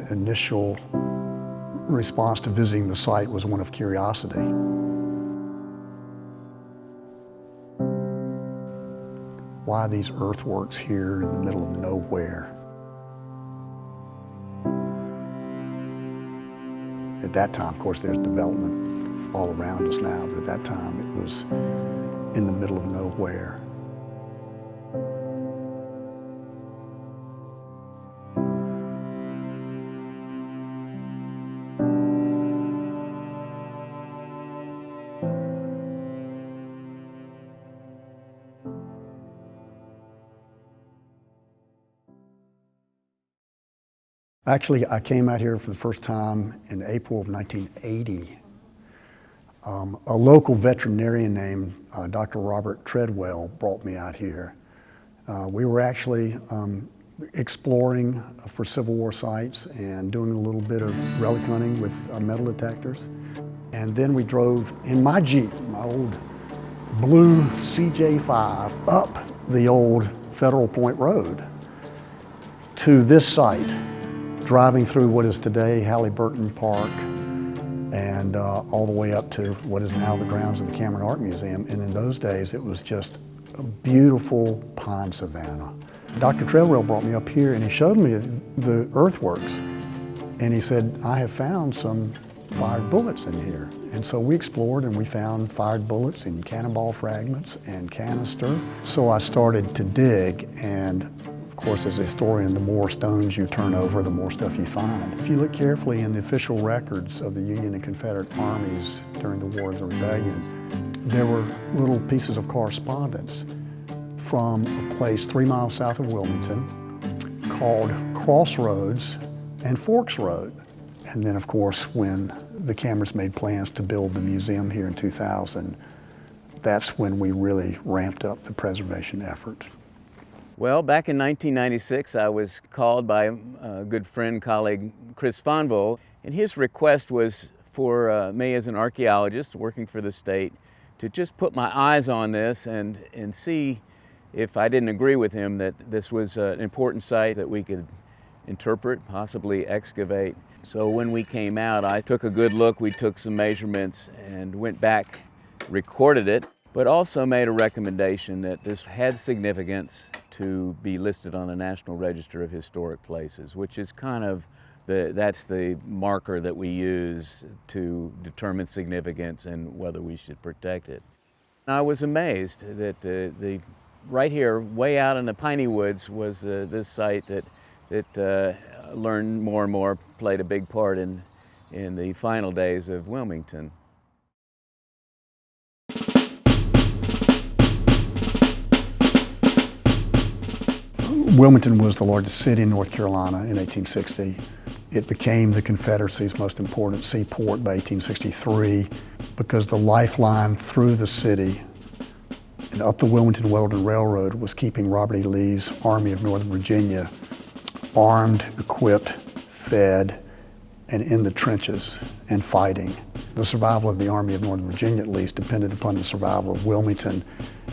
My initial response to visiting the site was one of curiosity. Why these earthworks here in the middle of nowhere? At that time, of course, there's development all around us now, but at that time it was in the middle of nowhere. Actually, I came out here for the first time in April of 1980. A local veterinarian named Dr. Robert Treadwell brought me out here. We were actually exploring for Civil War sites and doing a little bit of relic hunting with metal detectors. And then we drove in my Jeep, my old blue CJ5, up the old Federal Point Road to this site, driving through what is today Halliburton Park and all the way up to what is now the grounds of the Cameron Art Museum. And in those days, it was just a beautiful pine savanna. Dr. Treadwell brought me up here and he showed me the earthworks. And he said, I have found some fired bullets in here. And so we explored and we found fired bullets and cannonball fragments and canister. So I started to dig, and of course, as a historian, the more stones you turn over, the more stuff you find. If you look carefully in the official records of the Union and Confederate armies during the War of the Rebellion, there were little pieces of correspondence from a place 3 miles south of Wilmington called Crossroads and Forks Road. And then, of course, when the Camerons made plans to build the museum here in 2000, that's when we really ramped up the preservation effort. Well, back in 1996, I was called by a good friend, colleague, Chris Fonvielle, and his request was for me as an archaeologist working for the state to just put my eyes on this and see if I didn't agree with him that this was an important site that we could interpret, possibly excavate. So when we came out, I took a good look, we took some measurements and went back, recorded it, but also made a recommendation that this had significance to be listed on the National Register of Historic Places, which is kind of that's the marker that we use to determine significance and whether we should protect it. I was amazed that the right here, way out in the piney woods, was this site that learned more and more played a big part in the final days of Wilmington. Wilmington was the largest city in North Carolina in 1860. It became the Confederacy's most important seaport by 1863 because the lifeline through the city and up the Wilmington-Weldon Railroad was keeping Robert E. Lee's Army of Northern Virginia armed, equipped, fed, and in the trenches and fighting. The survival of the Army of Northern Virginia, at least, depended upon the survival of Wilmington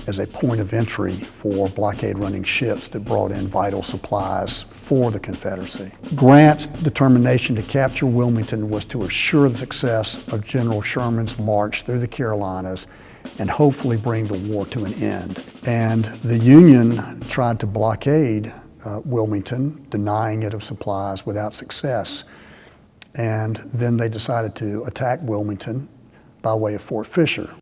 as a point of entry for blockade-running ships that brought in vital supplies for the Confederacy. Grant's determination to capture Wilmington was to assure the success of General Sherman's march through the Carolinas and hopefully bring the war to an end. And the Union tried to blockade Wilmington, denying it of supplies without success. And then they decided to attack Wilmington by way of Fort Fisher.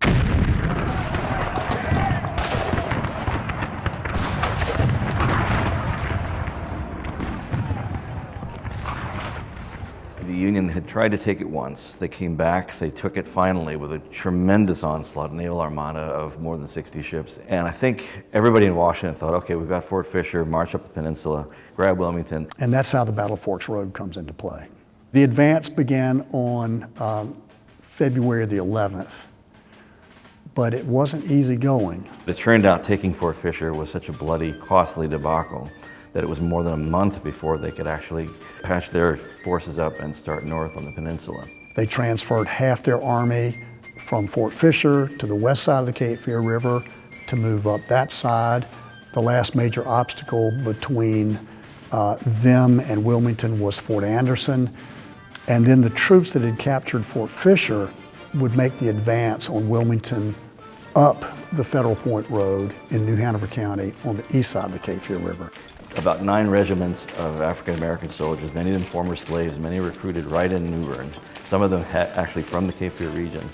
The Union had tried to take it once. They came back, they took it finally with a tremendous onslaught, a naval armada of more than 60 ships. And I think everybody in Washington thought, okay, we've got Fort Fisher, march up the peninsula, grab Wilmington. And that's how the Battle of Forks Road comes into play. The advance began on February the 11th, but it wasn't easy going. It turned out taking Fort Fisher was such a bloody, costly debacle that it was more than a month before they could actually patch their forces up and start north on the peninsula. They transferred half their army from Fort Fisher to the west side of the Cape Fear River to move up that side. The last major obstacle between them and Wilmington was Fort Anderson. And then the troops that had captured Fort Fisher would make the advance on Wilmington up the Federal Point Road in New Hanover County on the east side of the Cape Fear River. About 9 regiments of African-American soldiers, many of them former slaves, many recruited right in New Bern. Some of them actually from the Cape Fear region,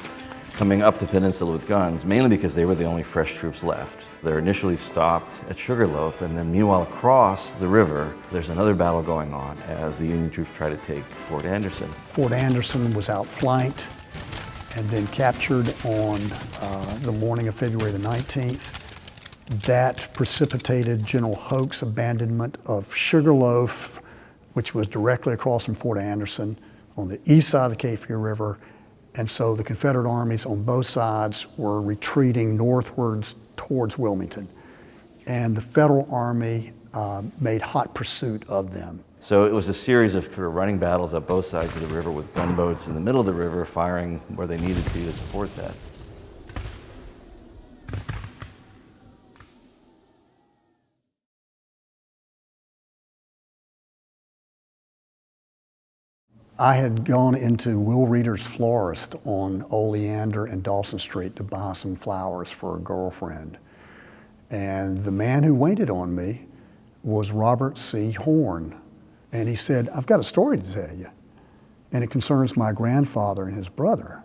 coming up the peninsula with guns, mainly because they were the only fresh troops left. They're initially stopped at Sugarloaf, and then meanwhile across the river, there's another battle going on as the Union troops try to take Fort Anderson. Fort Anderson was outflanked and then captured on the morning of February the 19th. That precipitated General Hoke's abandonment of Sugarloaf, which was directly across from Fort Anderson on the east side of the Cape Fear River. And so the Confederate armies on both sides were retreating northwards towards Wilmington. And the Federal Army made hot pursuit of them. So it was a series of sort of running battles up both sides of the river with gunboats in the middle of the river firing where they needed to be to support that. I had gone into Will Reeder's florist on Oleander and Dawson Street to buy some flowers for a girlfriend. And the man who waited on me was Robert C. Horn. And he said, "I've got a story to tell you. And it concerns my grandfather and his brother."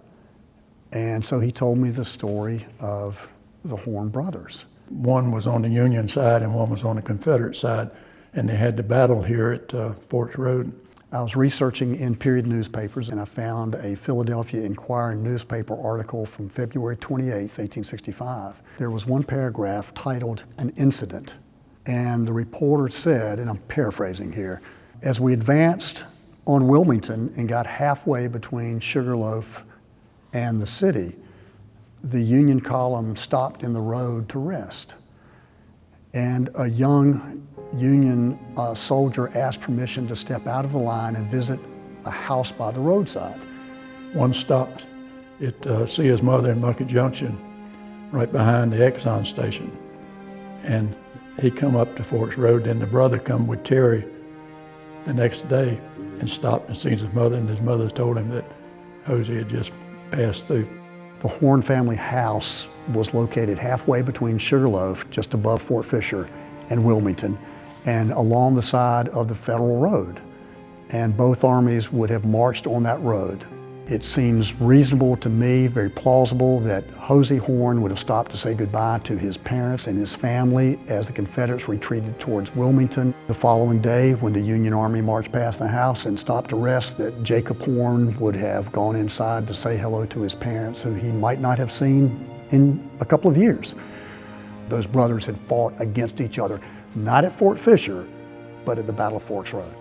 And so he told me the story of the Horn brothers. One was on the Union side and one was on the Confederate side. And they had the battle here at Forks Road. I was researching in period newspapers, and I found a Philadelphia Inquirer newspaper article from February 28, 1865. There was one paragraph titled "An Incident," and the reporter said, and I'm paraphrasing here, "As we advanced on Wilmington and got halfway between Sugarloaf and the city, the Union column stopped in the road to rest. And a young Union soldier asked permission to step out of the line and visit a house by the roadside. One stopped at see his mother in Monkey Junction, right behind the Exxon station. And he come up to Forks Road, and the brother come with Terry the next day and stopped and seen his mother, and his mother told him that Hosey had just passed through. The Horn family house was located halfway between Sugarloaf, just above Fort Fisher, and Wilmington, and along the side of the Federal Road. And both armies would have marched on that road. It seems reasonable to me, very plausible, that Hosey Horn would have stopped to say goodbye to his parents and his family as the Confederates retreated towards Wilmington. The following day, when the Union Army marched past the house and stopped to rest, that Jacob Horn would have gone inside to say hello to his parents, who he might not have seen in a couple of years. Those brothers had fought against each other, not at Fort Fisher, but at the Battle of Forks Road.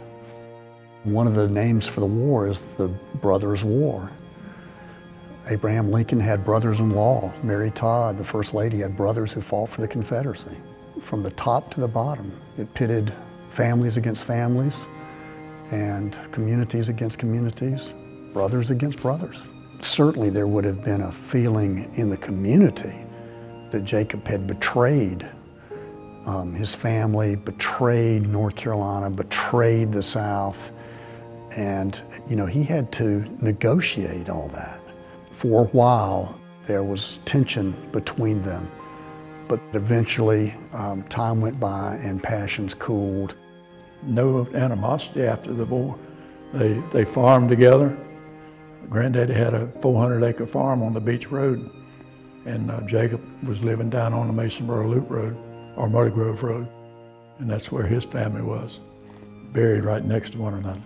One of the names for the war is the Brothers' War. Abraham Lincoln had brothers-in-law. Mary Todd, the First Lady, had brothers who fought for the Confederacy. From the top to the bottom, it pitted families against families and communities against communities, brothers against brothers. Certainly there would have been a feeling in the community that Jacob had betrayed his family, betrayed North Carolina, betrayed the South. And, you know, he had to negotiate all that. For a while, there was tension between them. But eventually, time went by and passions cooled. No animosity after the war. They farmed together. Granddaddy had a 400-acre farm on the Beech Road, and Jacob was living down on the Masonboro Loop Road, or Muddy Grove Road, and that's where his family was, buried right next to one another.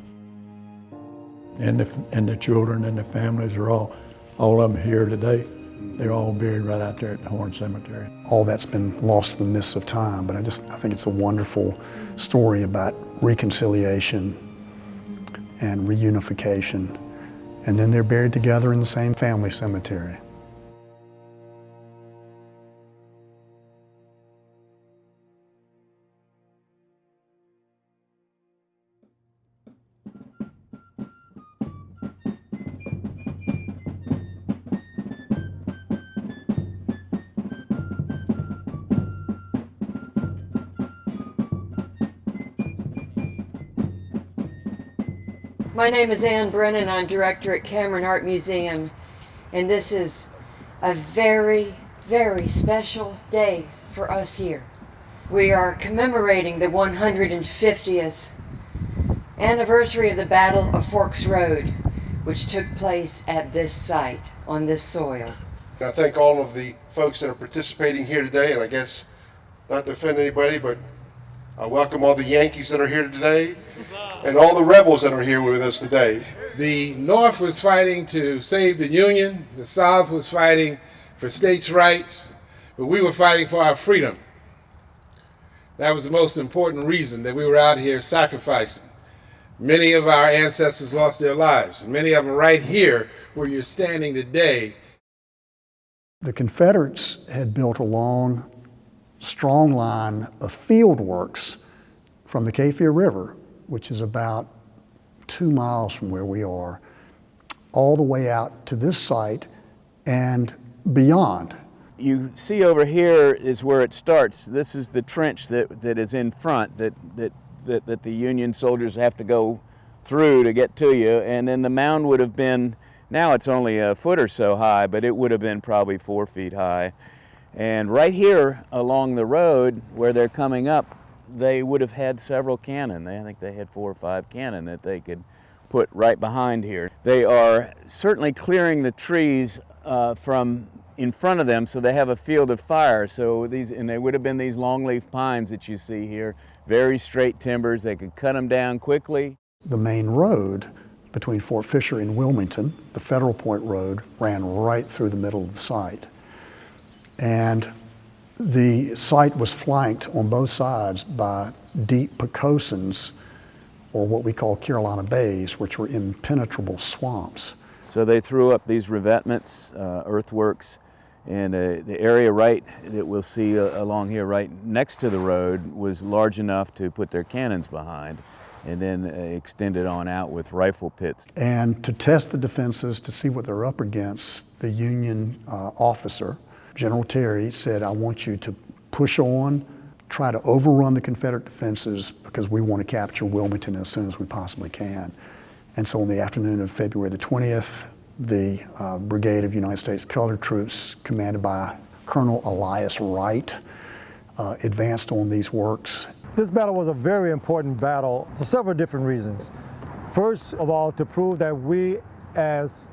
And the children and the families are all of them here today. They're all buried right out there at the Horn Cemetery. All that's been lost in the mists of time, but I think it's a wonderful story about reconciliation and reunification. And then they're buried together in the same family cemetery. My name is Ann Brennan. I'm director at Cameron Art Museum, and this is a very, very special day for us here. We are commemorating the 150th anniversary of the Battle of Forks Road, which took place at this site, on this soil. I thank all of the folks that are participating here today, and I guess not to offend anybody, but I welcome all the Yankees that are here today and all the rebels that are here with us today. The North was fighting to save the Union, the South was fighting for states' rights, but we were fighting for our freedom. That was the most important reason that we were out here sacrificing. Many of our ancestors lost their lives, and many of them right here where you're standing today. The Confederates had built a long, strong line of field works from the Kaifia River, which is about 2 miles from where we are, all the way out to this site and beyond. You see over here is where it starts. This is the trench that is in front that the Union soldiers have to go through to get to you. And then the mound would have been, now it's only a foot or so high, but it would have been probably 4 feet high. And right here along the road where they're coming up, they would have had several cannon. I think they had 4 or 5 cannon that they could put right behind here. They are certainly clearing the trees from in front of them so they have a field of fire. So they would have been these longleaf pines that you see here, very straight timbers. They could cut them down quickly. The main road between Fort Fisher and Wilmington, the Federal Point Road, ran right through the middle of the site. And the site was flanked on both sides by deep pocosins, or what we call Carolina bays, which were impenetrable swamps. So they threw up these revetments, earthworks, and the area right that we'll see along here right next to the road was large enough to put their cannons behind, and then extended on out with rifle pits. And to test the defenses, to see what they're up against, the Union officer, General Terry, said, I want you to push on, try to overrun the Confederate defenses because we want to capture Wilmington as soon as we possibly can. And so on the afternoon of February the 20th, the Brigade of United States Colored Troops, commanded by Colonel Elias Wright, advanced on these works. This battle was a very important battle for several different reasons. First of all, to prove that we as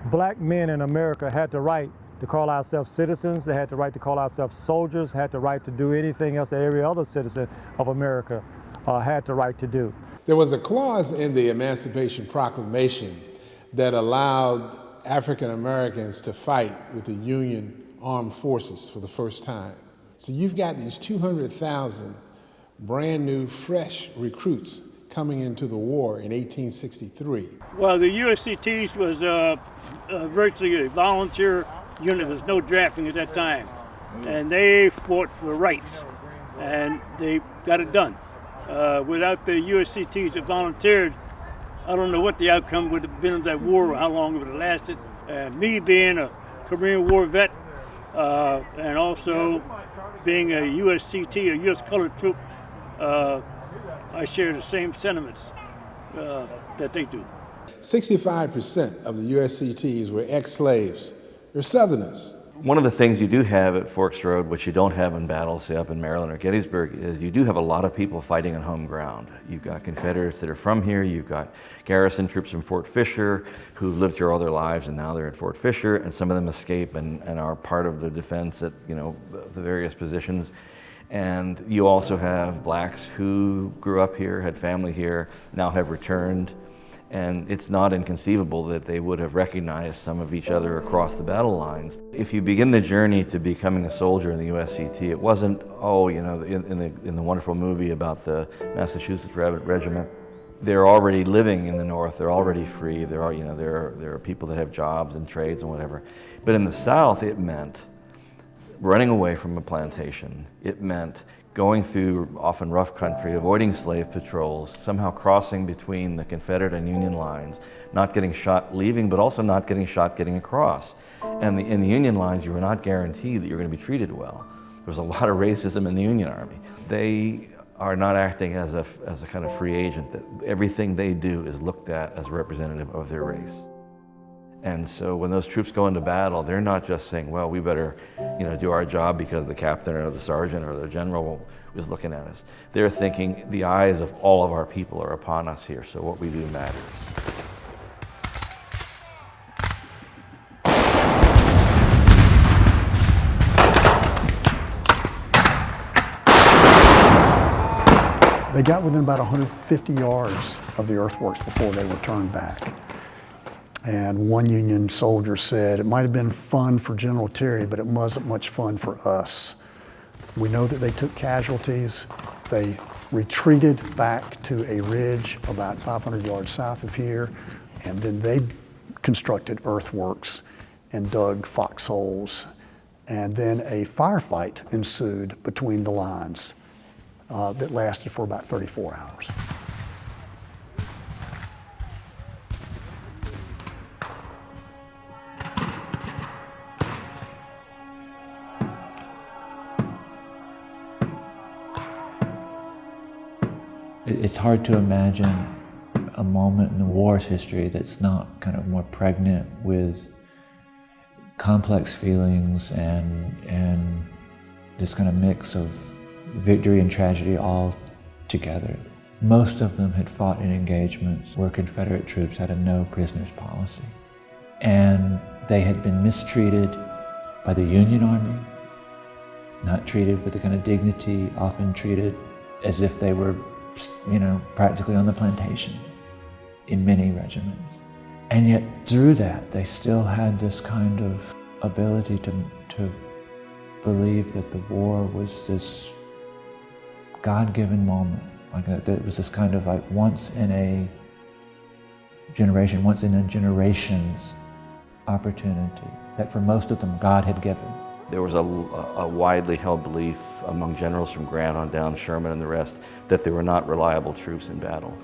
black men in America had the right to call ourselves citizens, they had the right to call ourselves soldiers, had the right to do anything else that every other citizen of America had the right to do. There was a clause in the Emancipation Proclamation that allowed African Americans to fight with the Union Armed Forces for the first time. So you've got these 200,000 brand new, fresh recruits coming into the war in 1863. Well, the USCTs was virtually a volunteer unit. There was no drafting at that time. And they fought for rights, and they got it done. Without the USCTs that volunteered, I don't know what the outcome would have been of that war, or how long it would have lasted. Me being a Korean War vet, and also being a USCT, a U.S. colored troop, I share the same sentiments that they do. 65% of the USCTs were ex-slaves. They're Southerners. One of the things you do have at Forks Road, which you don't have in battles, say up in Maryland or Gettysburg, is you do have a lot of people fighting on home ground. You've got Confederates that are from here, you've got garrison troops from Fort Fisher who've lived here all their lives and now they're at Fort Fisher, and some of them escape and are part of the defense at the various positions. And you also have blacks who grew up here, had family here, now have returned. And it's not inconceivable that they would have recognized some of each other across the battle lines. If you begin the journey to becoming a soldier in the USCT, it wasn't, in the wonderful movie about the Massachusetts Regiment. They're already living in the North, they're already free, there are people that have jobs and trades and whatever. But in the South, it meant running away from a plantation. It meant going through often rough country, avoiding slave patrols, somehow crossing between the Confederate and Union lines, not getting shot leaving, but also not getting shot getting across. And in the Union lines, you were not guaranteed that you're going to be treated well. There was a lot of racism in the Union Army. They are not acting as a kind of free agent, that everything they do is looked at as representative of their race. And so when those troops go into battle, they're not just saying, well, we better, do our job because the captain or the sergeant or the general is looking at us. They're thinking the eyes of all of our people are upon us here, so what we do matters. They got within about 150 yards of the earthworks before they were turned back. And one Union soldier said, it might have been fun for General Terry, but it wasn't much fun for us. We know that they took casualties. They retreated back to a ridge about 500 yards south of here, and then they constructed earthworks and dug foxholes. And then a firefight ensued between the lines that lasted for about 34 hours. It's hard to imagine a moment in the war's history that's not kind of more pregnant with complex feelings and this kind of mix of victory and tragedy all together. Most of them had fought in engagements where Confederate troops had a no prisoners policy. And they had been mistreated by the Union Army, not treated with the kind of dignity, often treated as if they were, practically on the plantation in many regiments. And yet through that, they still had this kind of ability to believe that the war was this God-given moment. It was this kind of like once in a generation's opportunity that for most of them God had given. There was a widely held belief among generals from Grant on down, Sherman and the rest, that they were not reliable troops in battle.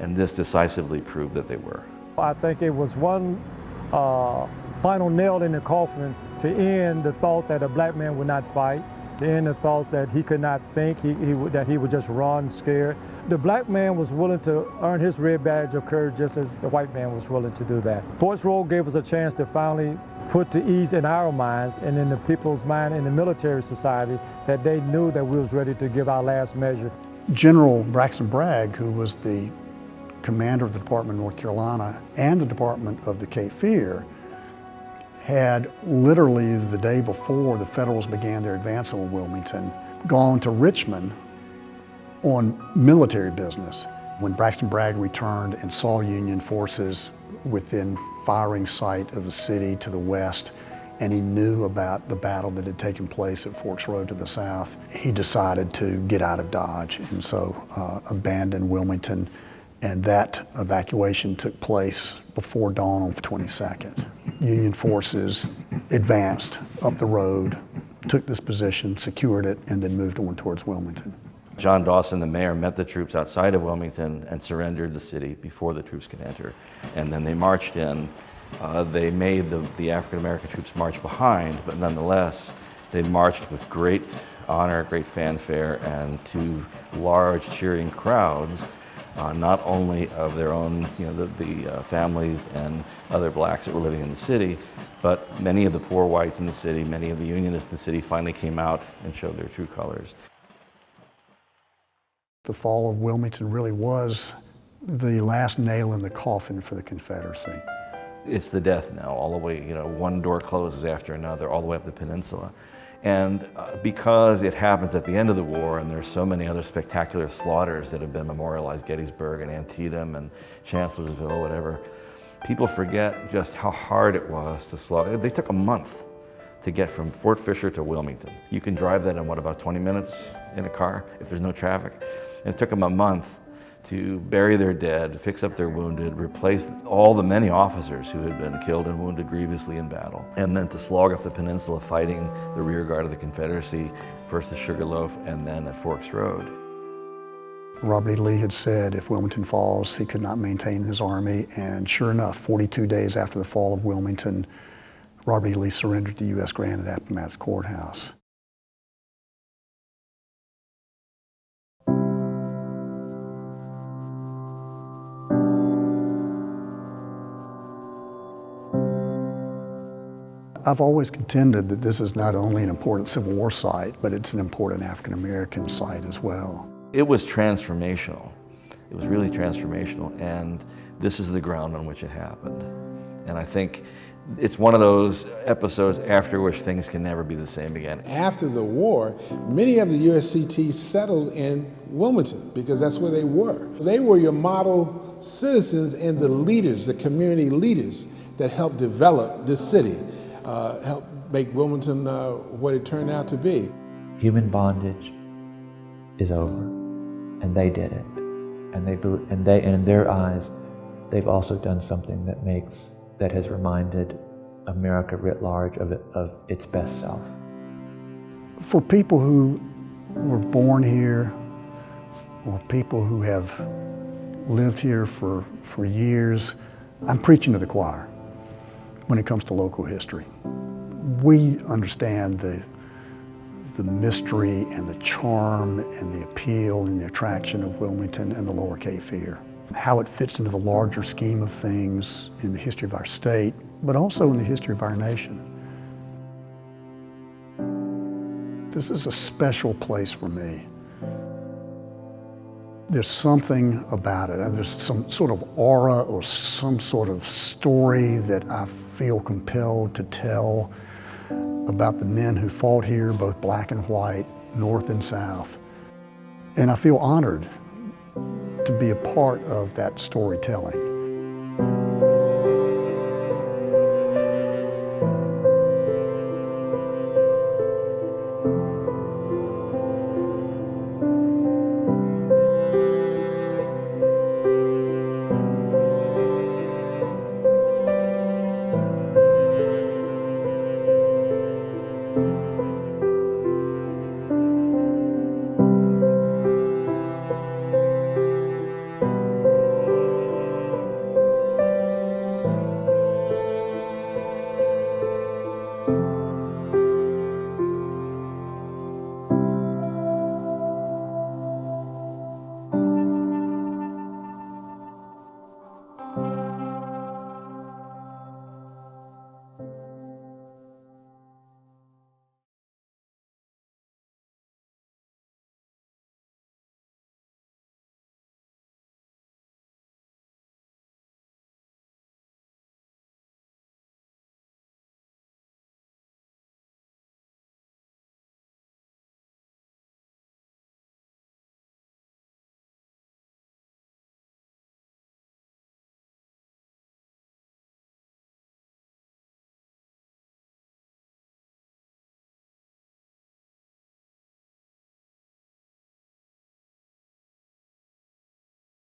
And this decisively proved that they were. I think it was one final nail in the coffin to end the thought that a black man would not fight, to end the thoughts that he could not think, that he would just run scared. The black man was willing to earn his red badge of courage just as the white man was willing to do that. Forts Road gave us a chance to finally put to ease in our minds and in the people's mind in the military society that they knew that we was ready to give our last measure. General Braxton Bragg, who was the commander of the Department of North Carolina and the Department of the Cape Fear, had literally the day before the Federals began their advance on Wilmington, gone to Richmond on military business. When Braxton Bragg returned and saw Union forces within firing sight of the city to the west, and he knew about the battle that had taken place at Forks Road to the south, he decided to get out of Dodge and so abandoned Wilmington, and that evacuation took place before dawn on the 22nd. Union forces advanced up the road, took this position, secured it, and then moved on towards Wilmington. John Dawson, the mayor, met the troops outside of Wilmington and surrendered the city before the troops could enter. And then they marched in. They made the African-American troops march behind, but nonetheless, they marched with great honor, great fanfare, and to large cheering crowds, not only of their own, the families and other blacks that were living in the city, but many of the poor whites in the city, many of the Unionists in the city finally came out and showed their true colors. The fall of Wilmington really was the last nail in the coffin for the Confederacy. It's the death knell, all the way, one door closes after another, all the way up the peninsula. And because it happens at the end of the war, and there's so many other spectacular slaughters that have been memorialized, Gettysburg and Antietam and Chancellorsville, whatever, people forget just how hard it was to slaughter. They took a month to get from Fort Fisher to Wilmington. You can drive that in, about 20 minutes in a car if there's no traffic. And it took them a month to bury their dead, fix up their wounded, replace all the many officers who had been killed and wounded grievously in battle, and then to slog up the peninsula fighting the rear guard of the Confederacy, first at Sugarloaf and then at Forks Road. Robert E. Lee had said if Wilmington falls, he could not maintain his army, and sure enough, 42 days after the fall of Wilmington, Robert E. Lee surrendered to U.S. Grant at Appomattox Courthouse. I've always contended that this is not only an important Civil War site, but it's an important African American site as well. It was transformational. It was really transformational, and this is the ground on which it happened. And I think it's one of those episodes after which things can never be the same again. After the war, many of the USCTs settled in Wilmington because that's where they were. They were your model citizens and the leaders, the community leaders that helped develop this city, helped make Wilmington what it turned out to be. Human bondage is over, and they did it. And in their eyes, they've also done something that has reminded America writ large of its best self. For people who were born here, or people who have lived here for years, I'm preaching to the choir when it comes to local history. We understand the mystery and the charm and the appeal and the attraction of Wilmington and the Lower Cape Fear, how it fits into the larger scheme of things in the history of our state, but also in the history of our nation. This is a special place for me. There's something about it. There's some sort of aura or some sort of story that I feel compelled to tell about the men who fought here, both black and white, north and south. And I feel honored to be a part of that storytelling.